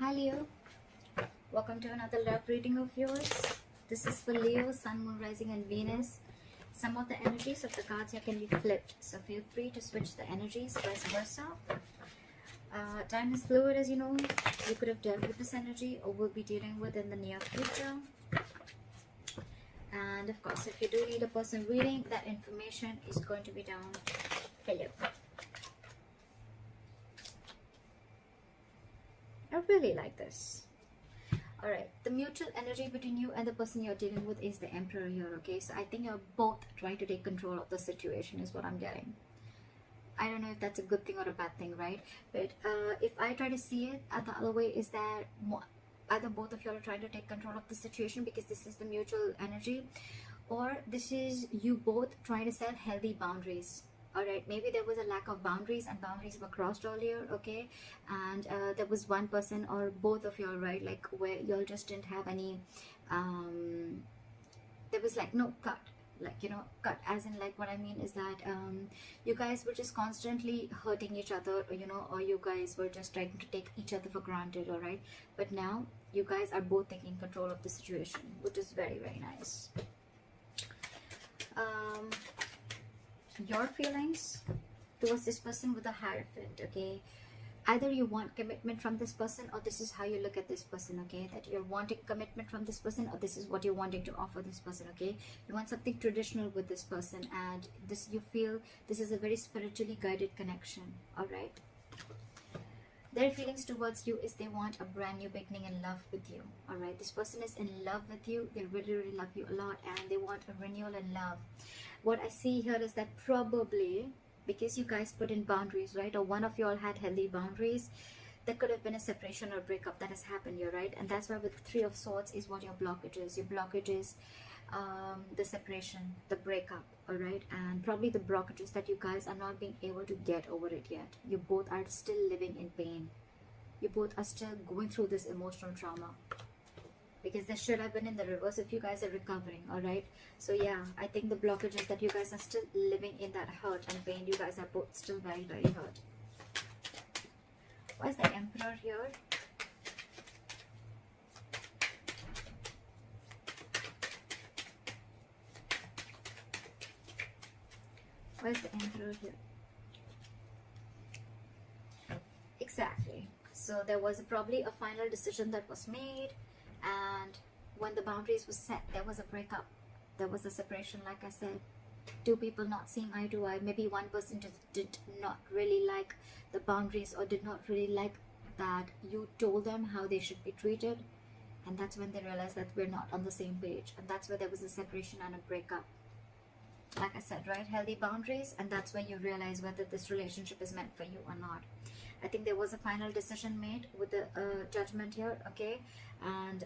Hi Leo, welcome to another love reading of yours. This is for Leo, Sun, Moon, Rising and Venus. Some of the energies of the cards here can be flipped, so feel free to switch the energies, vice versa. Time is fluid, as you know. You could have dealt with this energy or will be dealing with in the near future. And of course, if you do need a person reading, that information is going to be down below. I really like this. Alright, the mutual energy between you and the person you're dealing with is the Emperor here, okay? So I think you're both trying to take control of the situation is what I'm getting. I don't know if that's a good thing or a bad thing, right? But if I try to see it the other way, is that either both of you are trying to take control of the situation because this is the mutual energy, or this is you both trying to set healthy boundaries. All right, maybe there was a lack of boundaries and boundaries were crossed earlier, okay? And there was one person or both of y'all, right, like where y'all just didn't have any there was like no cut, like, you know, cut as in, like, what I mean is that you guys were just constantly hurting each other, you know, or you guys were just trying to take each other for granted. All right, but now you guys are both taking control of the situation, which is very, very nice. Your feelings towards this person with a Hierophant, okay? Either you want commitment from this person, or this is how you look at this person, okay? That you're wanting commitment from this person, or this is what you're wanting to offer this person, okay? You want something traditional with this person, and this, you feel this is a very spiritually guided connection. All right, their feelings towards you is they want a brand new beginning in love with you. All right, this person is in love with you. They really, really love you a lot, and they want a renewal in love. What I see here is that probably because you guys put in boundaries, right, or one of you all had healthy boundaries, there could have been a separation or breakup that has happened here, right? And that's why with the Three of Swords is what your blockage is. Your blockage is the separation, the breakup, all right? And probably the blockages that you guys are not being able to get over it yet. You both are still living in pain. You both are still going through this emotional trauma, because this should have been in the reverse if you guys are recovering. All right, so yeah, I think the blockage is that you guys are still living in that hurt and pain. You guys are both still very, very hurt. Why is the Emperor here? Why is the Emperor here? Exactly. So there was probably a final decision that was made, and when the boundaries were set, there was a breakup, there was a separation. Like I said, two people not seeing eye to eye. Maybe one person just did not really like the boundaries, or did not really like that you told them how they should be treated, and that's when they realized that we're not on the same page, and that's where there was a separation and a breakup. Like I said, right, healthy boundaries, and that's when you realize whether this relationship is meant for you or not. I think there was a final decision made with the Judgment here, okay? And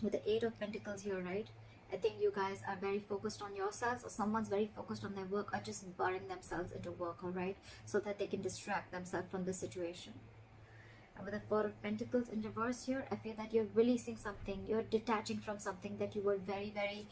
with the Eight of Pentacles here, right? I think you guys are very focused on yourselves, or someone's very focused on their work, or just burying themselves into work, all right? So that they can distract themselves from the situation. And with the Four of Pentacles in reverse here, I feel that you're releasing something. You're detaching from something that you were very, very,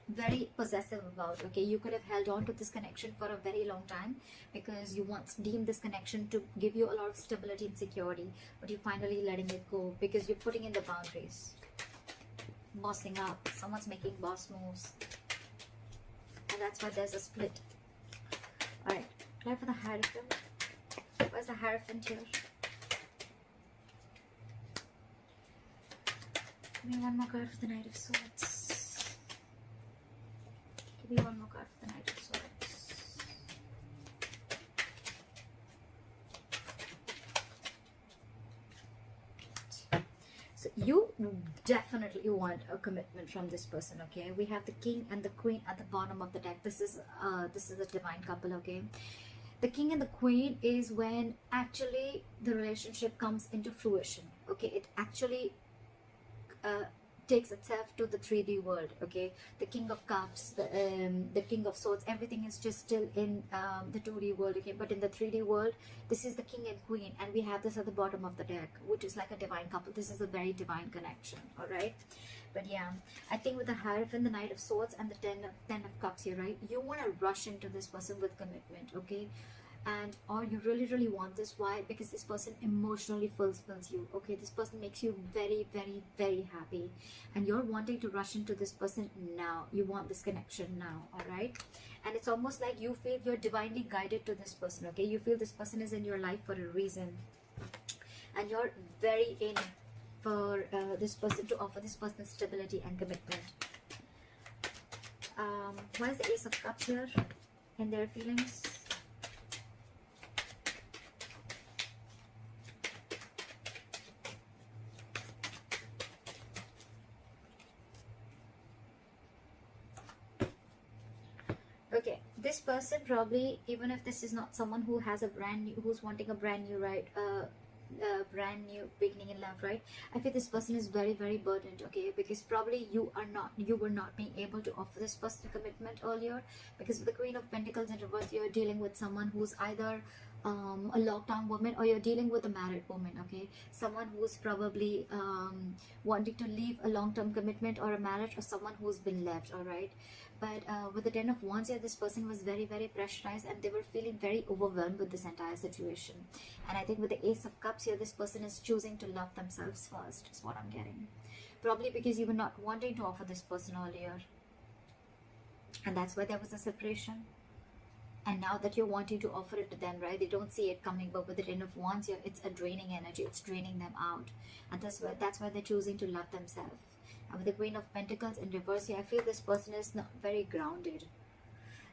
very possessive about, okay? You could have held on to this connection for a very long time because you once deemed this connection to give you a lot of stability and security, but you're finally letting it go because you're putting in the boundaries. Bossing up. Someone's making boss moves. And that's why there's a split. Alright, try for the Hierophant. Where's the Hierophant here? Give me one more card for the Knight of Swords. Give me one more card for the Knight of Swords. So you definitely want a commitment from this person, okay? We have the King and the Queen at the bottom of the deck. This is a divine couple, okay? The King and the Queen is when actually the relationship comes into fruition, okay? It actually takes itself to the 3D world, okay? The King of Cups, the King of Swords, everything is just still in the 2D world, okay? But in the 3D world, this is the King and Queen, and we have this at the bottom of the deck, which is like a divine couple. This is a very divine connection, all right? But yeah, I think with the Hierophant, the Knight of Swords, and the Ten of Cups here, right? You want to rush into this person with commitment, okay? and or you really want this. Why? Because this person emotionally fulfills you, okay? This person makes you very happy, and you're wanting to rush into this person now. You want this connection now, all right? And it's almost like you feel you're divinely guided to this person, okay? You feel this person is in your life for a reason, and you're very in for this person, to offer this person stability and commitment. Why is the Ace of Cups here in their feelings? Okay, this person probably, even if this is not someone who has a brand new, who's wanting a brand new, right, brand new beginning in love, right? I feel this person is very burdened, okay? Because probably you were not being able to offer this person commitment earlier, because with the Queen of Pentacles in reverse, you're dealing with someone who's either a lockdown woman, or you're dealing with a married woman, okay? Someone who's probably wanting to leave a long-term commitment or a marriage, or someone who's been left, all right? But with the Ten of Wands here, this person was very pressurized, and they were feeling very overwhelmed with this entire situation. And I think with the Ace of Cups here, this person is choosing to love themselves first, is what I'm getting. Probably because you were not wanting to offer this person earlier, and that's why there was a separation. And now that you're wanting to offer it to them, right, they don't see it coming. But with the Ten of Wands here, it's a draining energy, it's draining them out, and that's why they're choosing to love themselves. And with the Queen of Pentacles in reverse here, I feel this person is not very grounded.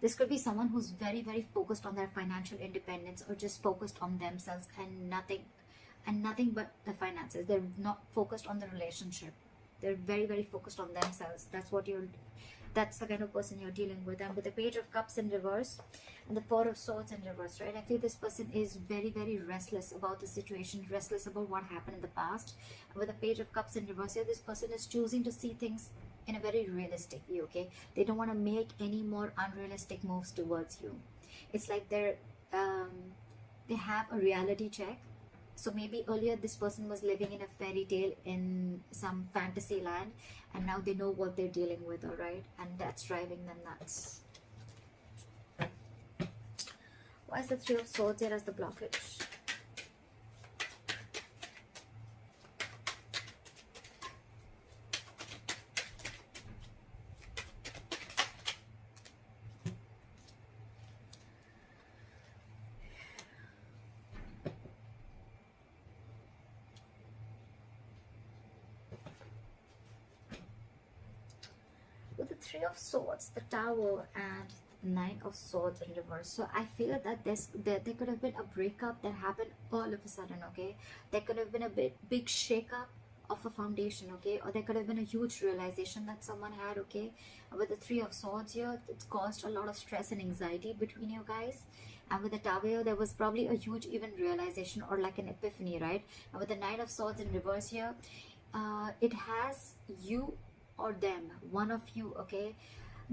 This could be someone who's very focused on their financial independence, or just focused on themselves and nothing but the finances. They're not focused on the relationship. They're very focused on themselves. That's the kind of person you're dealing with. And with the Page of Cups in reverse and the Four of Swords in reverse, right, I feel this person is very restless about the situation, restless about what happened in the past. And with the Page of Cups in reverse here, this person is choosing to see things in a very realistic view, okay? They don't want to make any more unrealistic moves towards you. It's like they have a reality check. So maybe earlier this person was living in a fairy tale in some fantasy land, and now they know what they're dealing with, all right? And that's driving them nuts. Why is the Three of Swords here as the blockage? With the Three of Swords, the Tower, and Nine of Swords in reverse. So I feel that there could have been a breakup that happened all of a sudden, okay? There could have been a big shake-up of a foundation, okay? Or there could have been a huge realization that someone had, okay? And with the Three of Swords here, it's caused a lot of stress and anxiety between you guys. And with the Tower here, there was probably a huge even realization, or like an epiphany, right? And with the Nine of Swords in reverse here, it has you or them, one of you, okay,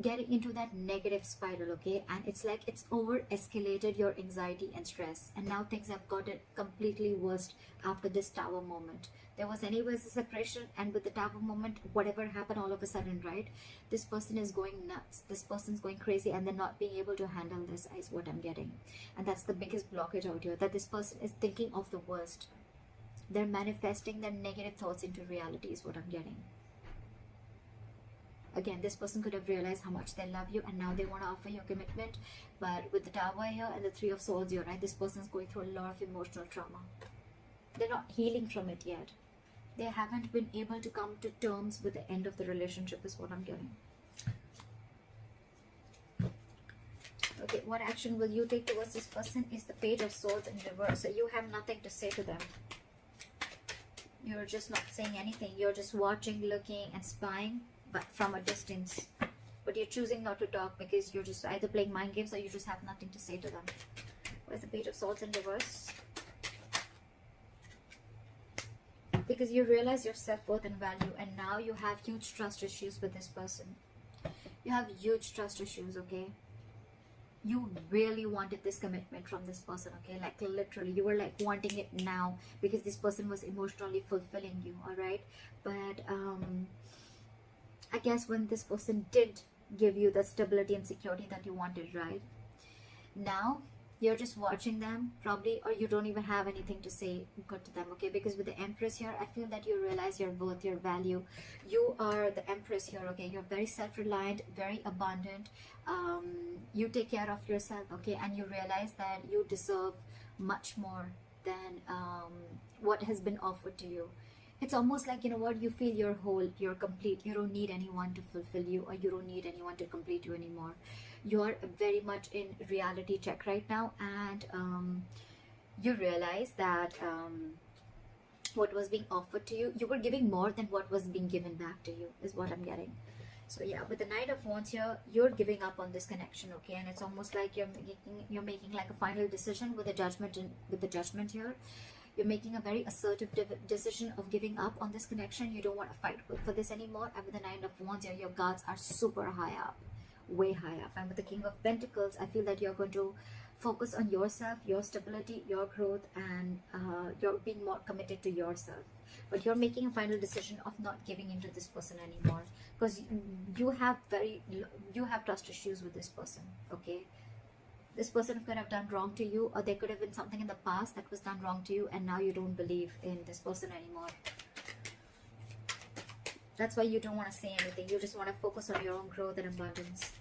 getting into that negative spiral, okay? And it's like it's over escalated your anxiety and stress, and now things have gotten completely worse after this Tower moment. There was anyways a separation, and with the Tower moment, whatever happened all of a sudden, right, this person is going nuts, this person's going crazy, and they're not being able to handle this, is what I'm getting. And that's the biggest blockage out here, that this person is thinking of the worst. They're manifesting their negative thoughts into reality, is what I'm getting. Again, this person could have realized how much they love you, and now they want to offer you a commitment. But with the Tower here and the Three of Swords here, right, this person is going through a lot of emotional trauma. They're not healing from it yet. They haven't been able to come to terms with the end of the relationship, is what I'm getting. Okay, what action will you take towards this person is the Page of Swords in reverse. So you have nothing to say to them. You're just not saying anything. You're just watching, looking, and spying, but from a distance. But you're choosing not to talk because you're just either playing mind games, or you just have nothing to say to them. Where's the Page of Swords in reverse? Because you realize your self-worth and value, and now you have huge trust issues with this person. You have huge trust issues, okay? You really wanted this commitment from this person, okay? Like literally, you were like wanting it now because this person was emotionally fulfilling you, all right? But I guess when this person did give you the stability and security that you wanted, right? Now you're just watching them probably, or you don't even have anything to say good to them, okay? Because with the Empress here, I feel that you realize your worth, your value. You are the Empress here, okay? You're very self-reliant, very abundant. You take care of yourself, okay? And you realize that you deserve much more than what has been offered to you. It's almost like, you know what, you feel you're whole, you're complete. You don't need anyone to fulfill you, or you don't need anyone to complete you anymore. You're very much in reality check right now, and you realize that what was being offered to you, you were giving more than what was being given back to you, is what I'm getting. So yeah, with the Knight of Wands here, you're giving up on this connection, okay? And it's almost like you're making like a final decision with the Judgment, and with the Judgment here, you're making a very assertive decision of giving up on this connection. You don't want to fight for this anymore. And with the Knight of Wands here, your guards are super high up, way high up. And with the King of Pentacles, I feel that you're going to focus on yourself, your stability, your growth, and you're being more committed to yourself. But you're making a final decision of not giving into this person anymore, because you have trust issues with this person, okay? This person could have done wrong to you, or there could have been something in the past that was done wrong to you, and now you don't believe in this person anymore. That's why you don't want to say anything. You just want to focus on your own growth and abundance.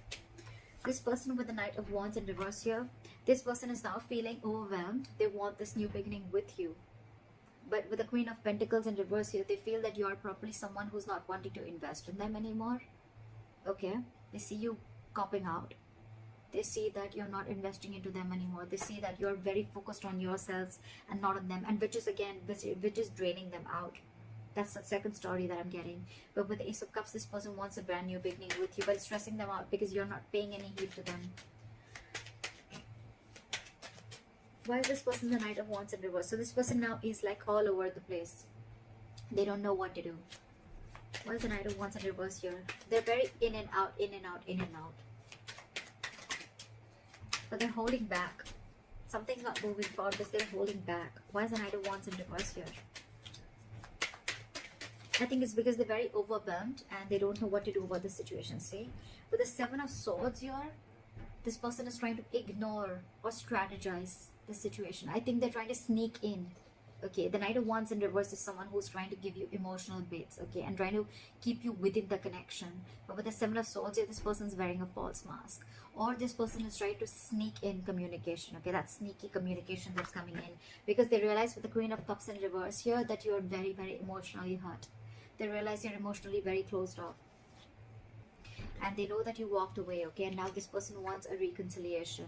This person with the Knight of Wands in reverse here, this person is now feeling overwhelmed. They want this new beginning with you. But with the Queen of Pentacles in reverse here, they feel that you are probably someone who's not wanting to invest in them anymore. Okay? They see you copping out. They see that you're not investing into them anymore. They see that you're very focused on yourselves and not on them. And which is again, which is draining them out. That's the second story that I'm getting. But with the Ace of Cups, this person wants a brand new beginning with you, but it's stressing them out because you're not paying any heed to them. Why is this person the Knight of Wands in reverse? So this person now is like all over the place. They don't know what to do. Why is the Knight of Wands in reverse here? They're very in and out, in and out, in and out. But they're holding back. Something's not moving forward because they're holding back. Why is the Knight of Wands in reverse here? I think it's because they're very overwhelmed and they don't know what to do about the situation. See? With the Seven of Swords here, this person is trying to ignore or strategize the situation. I think they're trying to sneak in. Okay, the Knight of Wands in reverse is someone who's trying to give you emotional baits, okay, and trying to keep you within the connection. But with the Seven of Swords here, this person's wearing a false mask. Or this person is trying to sneak in communication, okay, that sneaky communication that's coming in. Because they realize with the Queen of Cups in reverse here that you're very, very emotionally hurt. They realize you're emotionally very closed off. And they know that you walked away, okay, and now this person wants a reconciliation.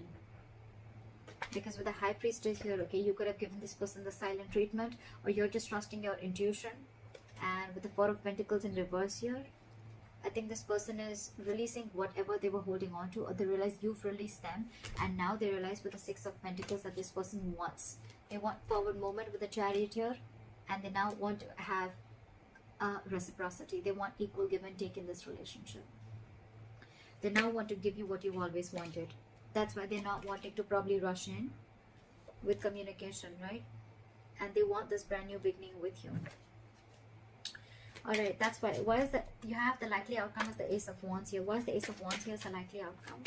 Because with the High Priestess here, okay, you could have given this person the silent treatment, or you're just trusting your intuition. And with the Four of Pentacles in reverse here, I think this person is releasing whatever they were holding on to, or they realize you've released them, and now they realize with the Six of Pentacles that this person wants. They want forward movement with the Chariot here, and they now want to have reciprocity. They want equal give and take in this relationship. They now want to give you what you've always wanted. That's why they're not wanting to probably rush in with communication, right? And they want this brand new beginning with you. Alright, that's why. Why is that? You have the likely outcome as the Ace of Wands here. Why is the Ace of Wands here as the likely outcome?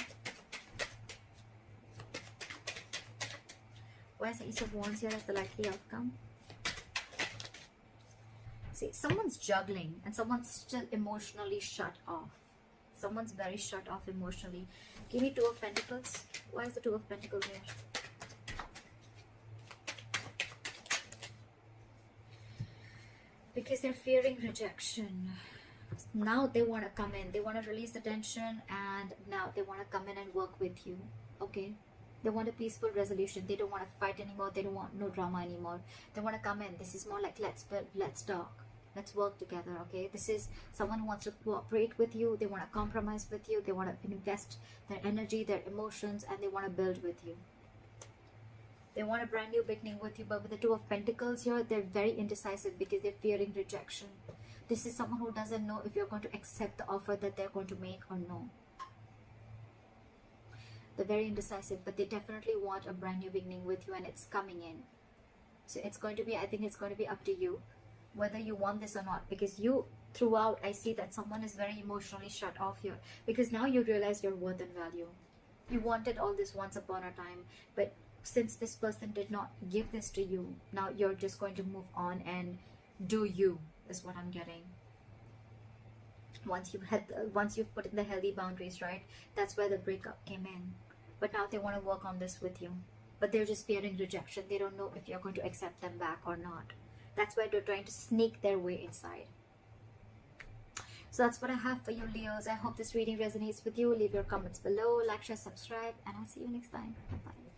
Why is the Ace of Wands here as the likely outcome? See, someone's juggling and someone's still emotionally shut off. Someone's very shut off emotionally. Give me Two of Pentacles. Why is the Two of Pentacles here? Because they're fearing rejection. Now they want to come in. They want to release the tension, and now they want to come in and work with you. Okay? They want a peaceful resolution. They don't want to fight anymore. They don't want no drama anymore. They want to come in. This is more like let's talk. Let's work together, okay? This is someone who wants to cooperate with you. They want to compromise with you. They want to invest their energy, their emotions, and they want to build with you. They want a brand new beginning with you. But with the Two of Pentacles here, they're very indecisive because they're fearing rejection. This is someone who doesn't know if you're going to accept the offer that they're going to make or no. They're very indecisive, but they definitely want a brand new beginning with you, and it's coming in. So it's going to be, I think it's going to be up to you whether you want this or not, because you throughout I see that someone is very emotionally shut off here, because now you realize your worth and value. You wanted all this once upon a time, but since this person did not give this to you, now you're just going to move on and do you, is what I'm getting. Once you've put in the healthy boundaries, right? That's where the breakup came in. But now they want to work on this with you, but they're just fearing rejection. They don't know if you're going to accept them back or not. That's why they're trying to sneak their way inside. So that's what I have for you, Leos. I hope this reading resonates with you. Leave your comments below, like, share, subscribe, and I'll see you next time. Bye bye.